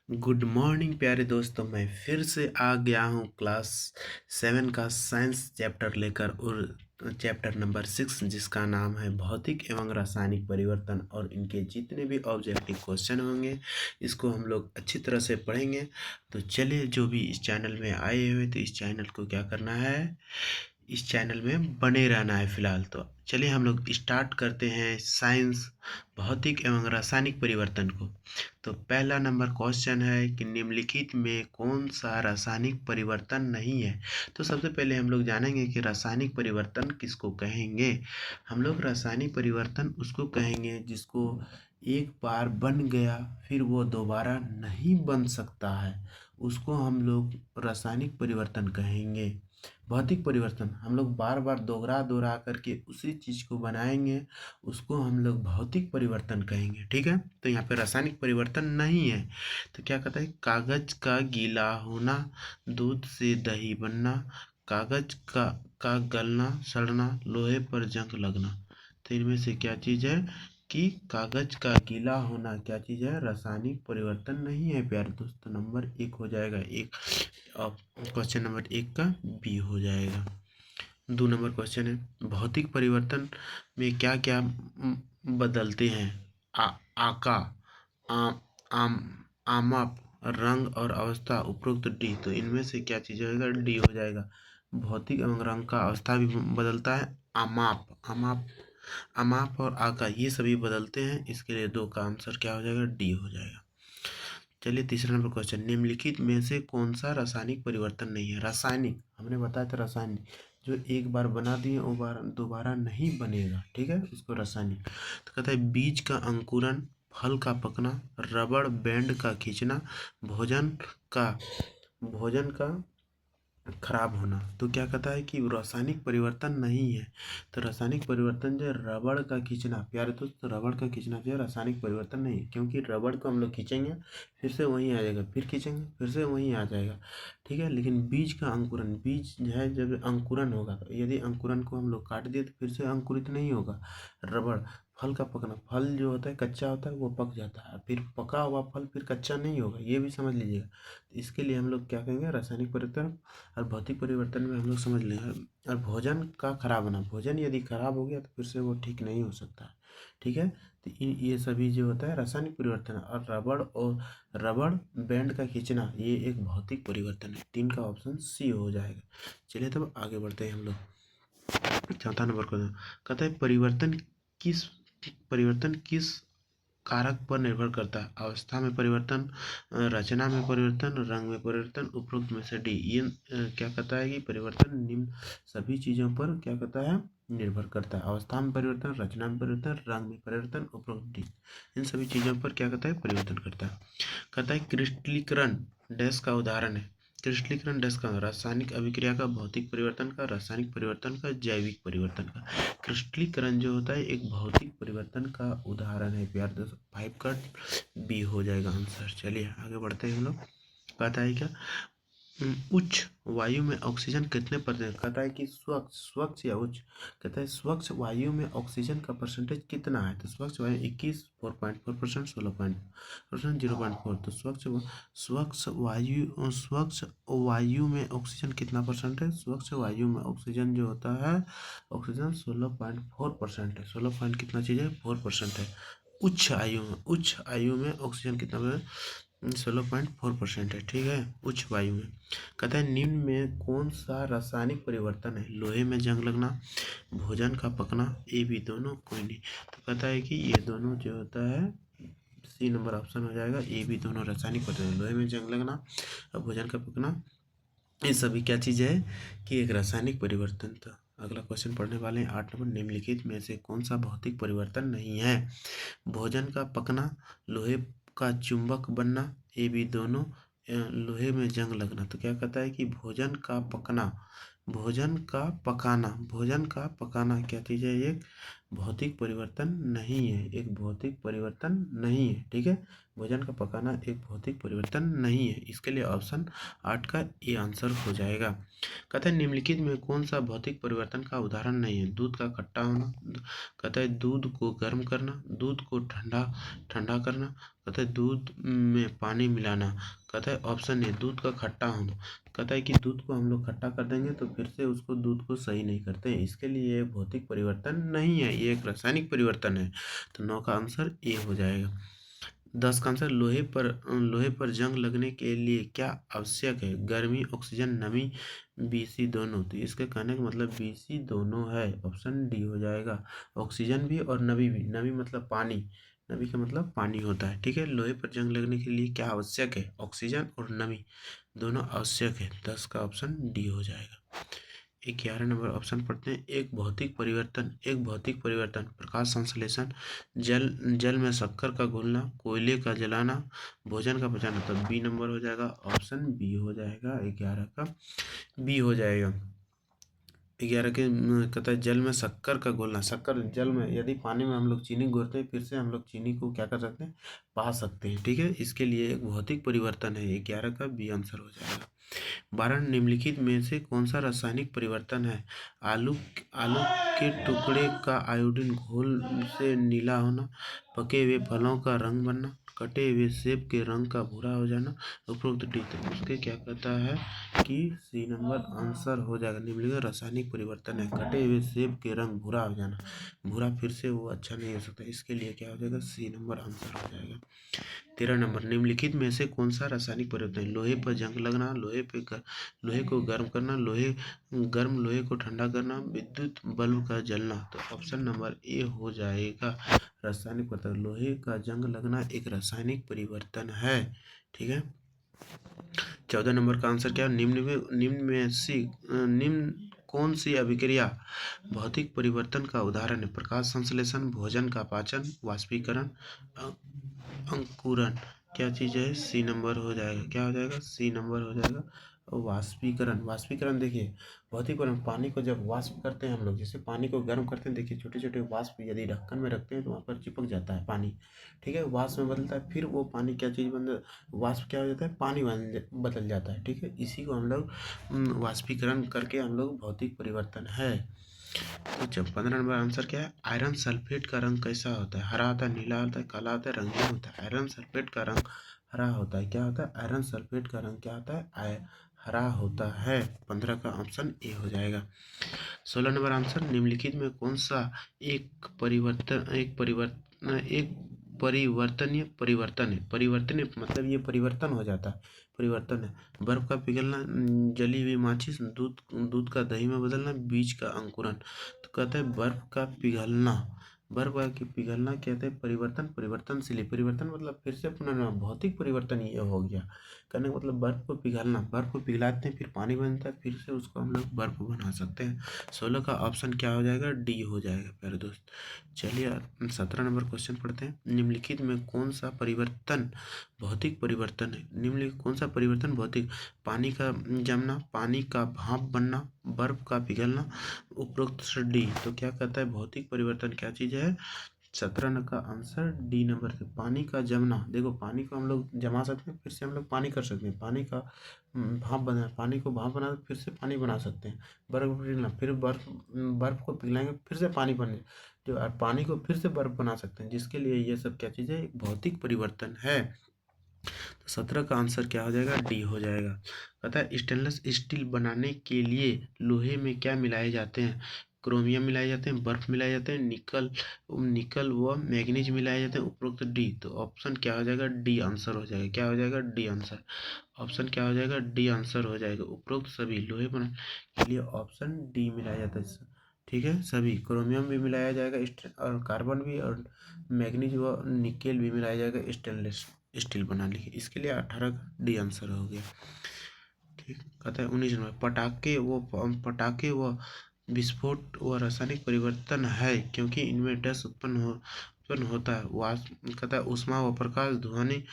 Good morning प्यारे दोस्तों। मैं फिर से आ गया हूँ क्लास 7 का साइंस चैप्टर लेकर और चैप्टर नंबर 6 जिसका नाम है भौतिक एवं रासायनिक परिवर्तन और इनके जितने भी ऑब्जेक्टिव क्वेश्चन होंगे इसको हम लोग अच्छी तरह से पढ़ेंगे। तो चलिए, जो भी इस चैनल में आए हुए तो इस चैनल को क्या करना है, इस चैनल में बने रहना है फिलहाल। तो चलिए हम लोग स्टार्ट करते हैं साइंस भौतिक एवं रासायनिक परिवर्तन को। तो पहला नंबर क्वेश्चन है कि निम्नलिखित में कौन सा रासायनिक परिवर्तन नहीं है। तो सबसे पहले हम लोग जानेंगे कि रासायनिक परिवर्तन किसको कहेंगे। हम लोग रासायनिक परिवर्तन उसको कहेंगे जिसको एक बार बन गया फिर वो दोबारा नहीं बन सकता है, उसको हम लोग रासायनिक परिवर्तन कहेंगे। भौतिक परिवर्तन हम लोग बार बार दोहरा दोहरा करके उसी चीज को बनाएंगे, उसको हम लोग भौतिक परिवर्तन कहेंगे। ठीक है, तो यहाँ पे रासायनिक परिवर्तन नहीं है। तो क्या कहता है, कागज का गीला होना, दूध से दही बनना, कागज का गलना सड़ना, लोहे पर जंग लगना। तो इनमें से क्या चीज है कि कागज का गीला होना क्या चीज है, रासायनिक परिवर्तन नहीं है प्यारे दोस्तों। नंबर 1 हो जाएगा, एक क्वेश्चन नंबर 1 का बी हो जाएगा। 2 नंबर क्वेश्चन है भौतिक परिवर्तन में क्या क्या बदलते हैं। आका, आम, आम आमाप, रंग और अवस्था उपरोक्त डी। तो इनमें से क्या चीज होगा, डी हो जाएगा। भौतिक एवं रंग का अवस्था भी बदलता है। आमाप आमाप अमाप और आका ये सभी बदलते हैं, इसके लिए 2 का आंसर क्या हो जाएगा, डी हो जाएगा। चलिए तीसरा नंबर क्वेश्चन, निम्नलिखित में से कौन सा रासायनिक परिवर्तन नहीं है। रासायनिक हमने बताया था, रासायनिक जो एक बार बना दिए वो बार दोबारा नहीं बनेगा, ठीक है, उसको रासायनिक। तो कहता है बीज का अंकुरन, फल का पकना, रबड़ बैंड का खींचना, भोजन का भोजन का खराब होना। तो क्या कहता है कि रासायनिक परिवर्तन नहीं है। तो रासायनिक परिवर्तन जो है रबड़ का खींचना, प्यारे दोस्त रबड़ का खींचना जो है रासायनिक परिवर्तन नहीं है, क्योंकि रबड़ को हम लोग खींचेंगे फिर से वहीं आ जाएगा, फिर खींचेंगे फिर से वहीं आ जाएगा, ठीक है। लेकिन बीज का अंकुरन, बीज जो है जब अंकुरन होगा, तो यदि अंकुरन को हम लोग काट दिए तो फिर से अंकुरित नहीं होगा रबड़। फल का पकना, फल जो होता है कच्चा होता है वो पक जाता है, फिर पका हुआ फल फिर कच्चा नहीं होगा, ये भी समझ लीजिएगा। तो इसके लिए हम लोग क्या कहेंगे, रासायनिक परिवर्तन। और भौतिक परिवर्तन में हम लोग समझ लें। और भोजन का खराब होना, भोजन यदि खराब हो गया तो फिर से वो ठीक नहीं हो सकता है, ठीक है। तो ये सभी जो होता है रासायनिक परिवर्तन। और रबड़ बैंड का खींचना ये एक भौतिक परिवर्तन है। 3 का ऑप्शन सी हो जाएगा। चलिए तब आगे बढ़ते हैं हम लोग। चौथा नंबर को कहता है परिवर्तन किस कारक पर निर्भर करता है। अवस्था में परिवर्तन, रचना में परिवर्तन, रंग में परिवर्तन, उपरोक्त में से डी। ये क्या कहता है कि परिवर्तन निम्न सभी चीजों पर क्या कहता है, निर्भर करता है। अवस्था में परिवर्तन, रचना में परिवर्तन, रंग में परिवर्तन, उपरोक्त डी, इन सभी चीजों पर क्या कहता है, परिवर्तन करता है। कहता है क्रिस्टलीकरण डैश का उदाहरण है। क्रिस्टलीकरण डैश का रासायनिक अभिक्रिया का, भौतिक परिवर्तन का, रासायनिक परिवर्तन का, जैविक परिवर्तन का। क्रिस्टलीकरण जो होता है एक भौतिक परिवर्तन का उदाहरण है प्यार दोस्तों। 5 का बी हो जाएगा आंसर। चलिए आगे बढ़ते हैं हम लोग। कहता है क्या, उच्च वायु में ऑक्सीजन कितने परसेंट। कहता है कि स्वच्छ स्वच्छ या उच्च। कहता है स्वच्छ वायु में ऑक्सीजन का परसेंटेज कितना है। तो स्वच्छ वायु 21 4.4%, 16% 0.4। तो स्वच्छ वायु में ऑक्सीजन कितना परसेंट है। स्वच्छ वायु में ऑक्सीजन जो होता है, ऑक्सीजन 16.4% है। 16 पॉइंट कितना चीज है, 4% है। उच्च आयु में ऑक्सीजन कितना, 16.4% है, ठीक है, उच्च वायु में। कहता है निम्न में कौन सा रासायनिक परिवर्तन है। लोहे में जंग लगना, भोजन का पकना, ये भी दोनों कोई नहीं। तो कहता है कि ये दोनों जो होता है, सी नंबर ऑप्शन हो जाएगा, ये भी दोनों रासायनिक परिवर्तन। लोहे में जंग लगना और भोजन का पकना ये सभी क्या चीज़ है कि एक रासायनिक परिवर्तन था। अगला क्वेश्चन पढ़ने वाले हैं 8 नंबर, निम्नलिखित में से कौन सा भौतिक परिवर्तन नहीं है। भोजन का पकना, लोहे का चुंबक बनना, ये भी दोनों, लोहे में जंग लगना। तो क्या कहता है कि भोजन का पकना भोजन का पकाना, भोजन का पकाना क्या चीज़ है? एक भौतिक परिवर्तन नहीं है, एक भौतिक परिवर्तन नहीं है, ठीक है। भोजन का पकाना एक भौतिक परिवर्तन नहीं है, इसके लिए ऑप्शन 8 का ए आंसर हो जाएगा। कहते हैं निम्नलिखित में कौन सा भौतिक परिवर्तन का उदाहरण नहीं है? दूध का खट्टा होना, कहता है दूध को गर्म करना, दूध को ठंडा ठंडा करना, कहता है दूध में पानी मिलाना, कहता है ऑप्शन ए दूध का खट्टा होना। कहता है कि दूध को हम लोग खट्टा कर देंगे तो फिर से उसको दूध को सही नहीं करते हैं, इसके लिए ये भौतिक परिवर्तन नहीं है, ये एक रासायनिक परिवर्तन है। तो 9 का आंसर ए हो जाएगा। 10 का आंसर लोहे पर जंग लगने के लिए क्या आवश्यक है? गर्मी, ऑक्सीजन, नमी, बीसी दोनों। तो इसके कहने का मतलब बीसी दोनों है, ऑप्शन डी हो जाएगा। ऑक्सीजन भी और नमी भी, नमी मतलब पानी, नमी का मतलब पानी होता है, ठीक है। लोहे पर जंग लगने के लिए क्या आवश्यक है? ऑक्सीजन और नमी दोनों आवश्यक है, 10 का ऑप्शन डी हो जाएगा। 11 नंबर ऑप्शन पढ़ते हैं। एक भौतिक परिवर्तन, एक भौतिक परिवर्तन, प्रकाश संश्लेषण, जल जल में शक्कर का घुलना, कोयले का जलाना, भोजन का पचाना। तो बी नंबर हो जाएगा, ऑप्शन बी हो जाएगा, 11 का बी हो जाएगा। 11 के कहता है जल में शक्कर का घोलना, शक्कर जल में, यदि पानी में हम लोग चीनी घोलते हैं फिर से हम लोग चीनी को क्या कर सकते हैं? पा सकते हैं, ठीक है। इसके लिए एक भौतिक परिवर्तन है, 11 का बी आंसर हो जाएगा। 12 निम्नलिखित में से कौन सा रासायनिक परिवर्तन है? आलू आलू के टुकड़े का आयोडीन घोल से नीला होना, पके हुए फलों का रंग बनना, कटे हुए सेब के रंग का भूरा हो जाना, उपरोक्त डी। तो उसके क्या कहता है कि सी नंबर आंसर हो जाएगा। निम्नलिखित रासायनिक परिवर्तन है, कटे हुए सेब के रंग भूरा हो जाना, भूरा फिर से वो अच्छा नहीं हो सकता, इसके लिए क्या हो जाएगा? सी नंबर आंसर हो जाएगा। 13 नंबर निम्नलिखित में से कौन सा रासायनिक परिवर्तन है? लोहे पर जंग लगना, लोहे को गर्म करना, लोहे को ठंडा करना, विद्युत बल्ब का जलना। तो ऑप्शन नंबर ए हो जाएगा रासायनिक परिवर्तन। लोहे का जंग लगना एक रासायनिक परिवर्तन है, ठीक है। 14 नंबर का आंसर क्या है? निम्न कौन सी अभिक्रिया भौतिक परिवर्तन का उदाहरण है? प्रकाश संश्लेषण, भोजन का पाचन, वाष्पीकरण, अंकुरन। क्या चीज़ है? सी नंबर हो जाएगा, क्या हो जाएगा? सी नंबर हो जाएगा वाष्पीकरण। वाष्पीकरण देखिए भौतिक परिवर्तन, पानी को जब वाष्प करते हैं हम लोग, जैसे पानी को गर्म करते हैं, देखिए छोटे छोटे वाष्प यदि ढक्कन में रखते हैं तो वहाँ पर चिपक जाता है पानी, ठीक है। वाष्प में बदलता है, फिर वो पानी क्या चीज़ बन, वाष्प क्या हो जाता है? पानी बदल जाता है, ठीक है। इसी को हम लोग वाष्पीकरण करके हम लोग भौतिक परिवर्तन है। तो जब 15 नंबर आंसर क्या है? आयरन सल्फेट का रंग कैसा होता है? हरा होता है, नीला होता है, काला होता है, रंगीन होता है। आयरन सल्फेट का रंग हरा होता है, क्या होता है? आयरन सल्फेट का रंग क्या होता है? हरा होता है। 15 का ऑप्शन ए हो जाएगा। 16 नंबर आंसर निम्नलिखित में कौन सा एक परिवर्तनीय परिवर्तन है? परिवर्तनीय मतलब ये परिवर्तन हो जाता है, परिवर्तन है। बर्फ का पिघलना, जली हुई माचिस, दूध दूध का दही में बदलना, बीज का अंकुरन। तो कहता है बर्फ का पिघलना, बर्फ का पिघलना कहते हैं परिवर्तन, परिवर्तनशील परिवर्तन मतलब फिर से पुनर्निर्माण, भौतिक परिवर्तन ये हो गया। कहने का मतलब बर्फ को पिघलना, बर्फ को पिघलाते हैं फिर पानी बनता है, फिर से उसको हम लोग बर्फ बना सकते हैं। 16 का ऑप्शन क्या हो जाएगा? डी हो जाएगा प्यारे दोस्त। चलिए 17 नंबर क्वेश्चन पढ़ते हैं। निम्नलिखित में कौन सा परिवर्तन भौतिक परिवर्तन है? निम्नलिखित कौन सा परिवर्तन भौतिक? पानी का जमना, पानी का भाप बनना, बर्फ का पिघलना, उपरोक्त डी। तो क्या कहता है भौतिक परिवर्तन क्या चीज़ है? 17 का आंसर डी नंबर से पानी का जमना। देखो पानी को हम लोग जमा सकते हैं, फिर से हम लोग पानी कर सकते हैं, पानी का भाप बना, पानी को भाप बना फिर से पानी बना सकते हैं। बर्फ पिघलना, फिर बर्फ को पिघलाएंगे फिर से पानी बने, तो पानी को फिर से बर्फ बना सकते हैं, जिसके लिए ये सब क्या चीज़ है? एक भौतिक परिवर्तन है। तो 17 का आंसर क्या हो जाएगा? डी हो जाएगा। कहता है स्टेनलेस स्टील बनाने के लिए लोहे में क्या मिलाए जाते हैं? क्रोमियम मिलाए जाते हैं, बर्फ मिलाए जाते हैं, निकल व मैग्नीज मिलाए जाते हैं, उपरोक्त डी। तो ऑप्शन क्या हो जाएगा? डी आंसर हो जाएगा, क्या हो जाएगा? D answer. ऑप्शन क्या हो जाएगा? डी आंसर हो जाएगा। उपरोक्त सभी लोहे बनाने के लिए ऑप्शन डी मिलाया जाता है, ठीक है। सभी क्रोमियम भी मिलाया जाएगा, और कार्बन भी, और मैग्नीज व निकेल भी मिलाया जाएगा स्टेनलेस स्टील बनाने के, इसके लिए 18 का डी आंसर हो गया, ठीक। कहता है 19 नंबर पटाखे व विस्फोट व रासायनिक परिवर्तन है क्योंकि इनमें डैश उत्पन्न होता है। कहता है ऊष्मा व प्रकाश, ध्वनि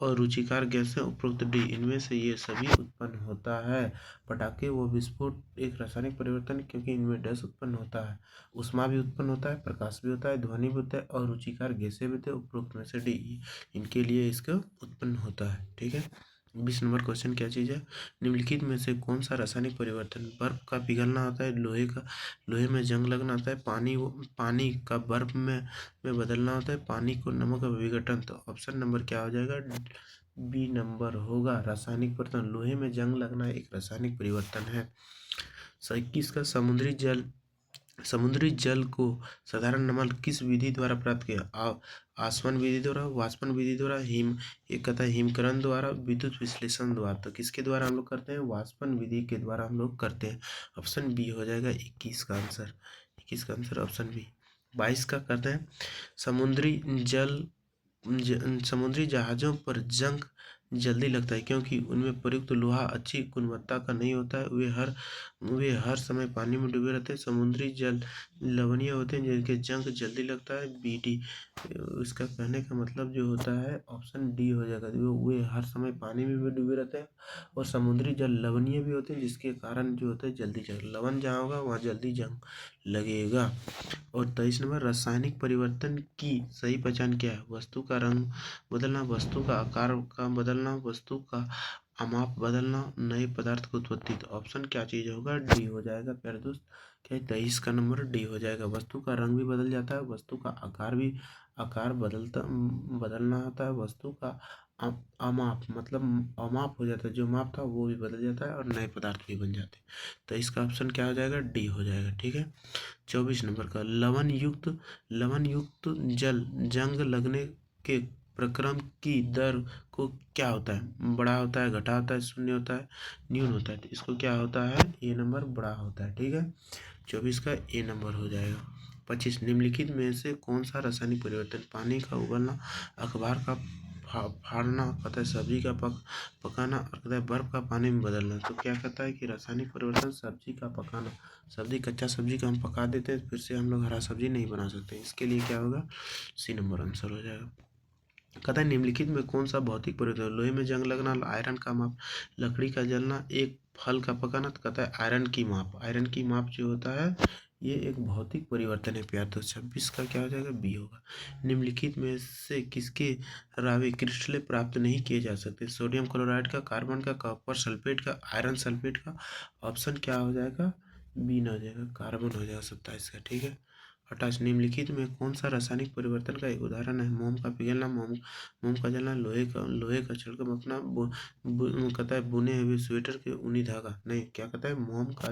और रुचिकर गैसें उपरोक्त डी इनमें से ये सभी उत्पन्न होता है। पटाखे व विस्फोट एक रासायनिक परिवर्तन क्योंकि इनमें डैश उत्पन्न होता है, ऊष्मा भी उत्पन्न होता है, प्रकाश भी होता है, ध्वनि भी होता है और रुचिकर गैसें भी होते हैं। उपरोक्त में से डी इनके लिए इसका उत्पन्न होता है। ठीक है। 20 नंबर क्वेश्चन क्या चीज़ है? निम्नलिखित में से कौन सा रासायनिक परिवर्तन बर्फ का पिघलना होता है, लोहे में जंग लगना होता है, पानी का बर्फ में बदलना होता है, पानी को नमक का विघटन? तो ऑप्शन नंबर क्या हो जाएगा? बी नंबर होगा रासायनिक परिवर्तन। लोहे में जंग लगना एक रासायनिक परिवर्तन है। 21 का समुद्री जल को साधारण नमक किस विधि द्वारा प्राप्त किया? आसवन विधि द्वारा, वाष्पन विधि द्वारा, एक कहता है हिमकरण द्वारा, विद्युत विश्लेषण द्वारा। तो किसके द्वारा हम लोग करते हैं? वाष्पन विधि के द्वारा हम लोग करते हैं। ऑप्शन बी हो जाएगा 21 का आंसर। 21 का आंसर ऑप्शन बी। 22 का करते हैं समुद्री जहाज़ों पर जंग जल्दी लगता है क्योंकि उनमें प्रयुक्त लोहा अच्छी गुणवत्ता का नहीं होता है, वे हर समय पानी में डूबे रहते हैं, समुद्री जल लवणीय होते हैं जिनके जंग जल्दी लगता है। बी डी इसका कहने का मतलब जो होता है ऑप्शन डी हो जाएगा। वे हर समय पानी में भी डूबे रहते हैं और समुद्री जल लवणीय भी होते हैं जिसके कारण जो होता है जल्दी जंग, लवण जहाँ होगा वहाँ जल्दी जंग लगेगा। और 23 नंबर रासायनिक परिवर्तन की सही पहचान क्या है? वस्तु का रंग बदलना, वस्तु का आकार का बदलना, वस्तु का अमाप बदलना, नए पदार्थ की उत्पत्ति। तो ऑप्शन क्या चीज होगा? डी हो जाएगा प्यारे दोस्त। क्या 23 का नंबर डी हो जाएगा। वस्तु का रंग भी बदल जाता है, वस्तु का आकार बदलना होता है, वस्तु का अमाप मतलब अमाप हो जाता है, जो माप था वो भी बदल जाता है और नए पदार्थ भी बन जाते हैं। तो इसका ऑप्शन क्या हो जाएगा? डी हो जाएगा। ठीक है। 24 नंबर का लवण युक्त जल जंग लगने के प्रक्रम की दर को क्या होता है? बड़ा होता है, घटा होता है, शून्य होता है, न्यून होता है। तो इसको क्या होता है? ए नंबर बड़ा होता है। ठीक है। 24 का ए नंबर हो जाएगा। 25 निम्नलिखित में से कौन सा रासायनिक परिवर्तन? पानी का उबलना, अखबार का फाड़ना, कहता है सब्जी का पकाना और कहता है बर्फ का पानी में बदलना। तो क्या कहता है कि रासायनिक परिवर्तन सब्जी का पकाना, कच्चा सब्जी का हम पका देते हैं फिर से हम लोग हरा सब्जी नहीं बना सकते। इसके लिए क्या होगा? सी नंबर आंसर हो जाएगा। कहता है निम्नलिखित में कौन सा भौतिक परिवर्तन? लोहे में जंग लगना, आयरन का माप, लकड़ी का जलना, एक फल का पकाना। तो कहता है आयरन की माप जो होता है ये एक भौतिक परिवर्तन है प्यार। तो 26 का क्या हो जाएगा? बी होगा। निम्नलिखित में से किसके रावी क्रिस्टलें प्राप्त नहीं किए जा सकते? सोडियम क्लोराइड का, कार्बन का, कॉपर सल्फेट का, आयरन सल्फेट का। ऑप्शन क्या हो जाएगा? बी ना हो जाएगा, कार्बन हो जाएगा 27 का। ठीक है। 28 निम्नलिखित में कौन सा रासायनिक परिवर्तन का एक उदाहरण है? मोम का पिघलना, मोम का जलना, लोहे का छिड़काव अपना कहता है बुने हुए स्वेटर के ऊनी धागा। नहीं, क्या कहता है? मोम का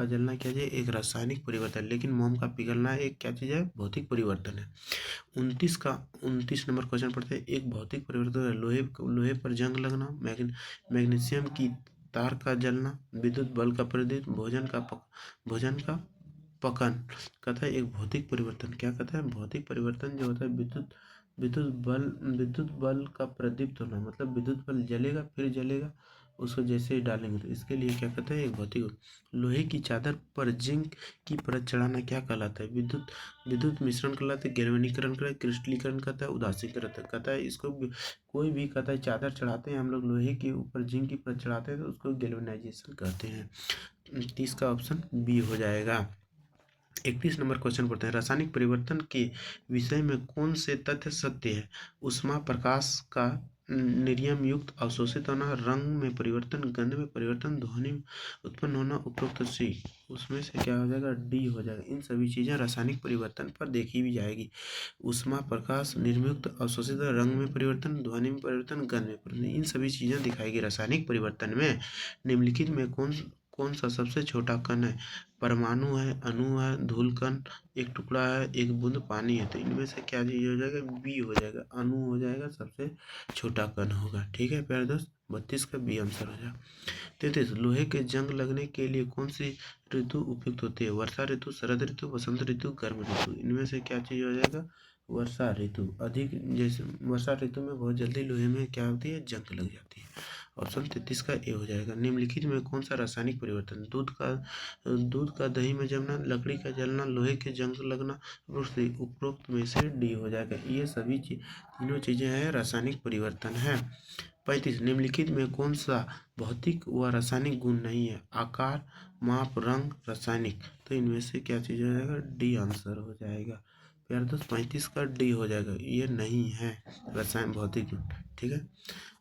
जलना क्या है? एक रासायनिक परिवर्तन। लेकिन मोम का पिघलना एक क्या चीज़ है? भौतिक परिवर्तन है। 29 नंबर क्वेश्चन पढ़ते हैं। एक भौतिक परिवर्तन है लोहे पर जंग लगना, मैग्नीशियम की तार का जलना, विद्युत बल्ब का प्रदीप, भोजन का पकन। कहता है एक भौतिक परिवर्तन। क्या कहता है? भौतिक परिवर्तन जो होता है विद्युत बल्ब का प्रदीप्त होना, मतलब विद्युत बल्ब जलेगा फिर जलेगा उसको जैसे ही डालेंगे। तो इसके लिए क्या कहते हैं? एक भौतिक। लोहे की चादर पर जिंक की परत चढ़ाना क्या कहलाता है? विद्युत मिश्रण कहलाता है, गैल्वेनीकरण कहलाता है, क्रिस्टलीकरण कहता है, उदासीकरण कहता है। इसको कोई भी कहता है चादर चढ़ाते हैं हम लोग लोहे के ऊपर जिंक की परत चढ़ाते हैं तो उसको गैल्वेनाइजेशन कहते हैं। 30 का ऑप्शन बी हो जाएगा। 31 नंबर क्वेश्चन पढ़ते हैं। रासायनिक परिवर्तन के विषय में कौन से तथ्य सत्य है? ऊष्मा प्रकाश का निर्यम युक्त अवशोषित होना, रंग में परिवर्तन, गंध में परिवर्तन, ध्वनि उत्पन्न होना। उपरोक्त सी उसमें से क्या हो जाएगा? डी हो जाएगा। इन सभी चीज़ें रासायनिक परिवर्तन पर देखी भी जाएगी। ऊष्मा प्रकाश निर्मुक्त अवशोषित, रंग में परिवर्तन, ध्वनि में परिवर्तन, गंध में परिवर्तन, इन सभी चीज़ें दिखाएगी रासायनिक परिवर्तन में। निम्नलिखित में कौन सा सबसे छोटा कण है? परमाणु है, अणु है, धूलकण, एक टुकड़ा है, एक बूंद पानी है। तो इनमें से क्या चीज हो जाएगा? बी हो जाएगा, अणु हो जाएगा, सबसे छोटा कण होगा। ठीक है प्यारे दोस्त। 32 का बी आंसर हो जाएगा। 33 लोहे के जंग लगने के लिए कौन सी ऋतु उपयुक्त होती है? वर्षा ऋतु, शरद ऋतु, वसंत ऋतु, गर्म ऋतु। इनमें से क्या चीज हो जाएगा? वर्षा ऋतु। अधिक जैसे वर्षा ऋतु में बहुत जल्दी लोहे में क्या होती है? जंग लग जाती है। ऑप्शन 33 का ए हो जाएगा। निम्नलिखित में कौन सा रासायनिक परिवर्तन, दूध का दही में जमना, लकड़ी का जलना, लोहे के जंग लगना, उपरोक्त में से डी हो जाएगा। ये सभी तीनों चीजें हैं रासायनिक परिवर्तन है। 35 निम्नलिखित में कौन सा भौतिक व रासायनिक गुण नहीं है, आकार, माप, रंग, रासायनिक। तो इनमें से क्या चीज हो जाएगा, डी आंसर हो जाएगा। प्यार दोस्त 35 का डी हो जाएगा, ये नहीं है रसायन भौतिक गुण। ठीक है,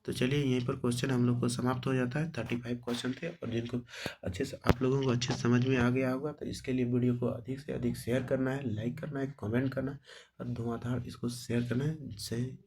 तो चलिए यहीं पर क्वेश्चन हम लोग को समाप्त हो जाता है। 35 क्वेश्चन थे और जिनको अच्छे से आप लोगों को अच्छे समझ में आ गया होगा, तो इसके लिए वीडियो को अधिक से अधिक शेयर करना है, लाइक करना है, कमेंट करना है और धुआंधार इसको शेयर करना है।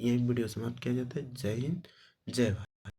यही वीडियो समाप्त किया जाता है। जय हिंद, जय भारत।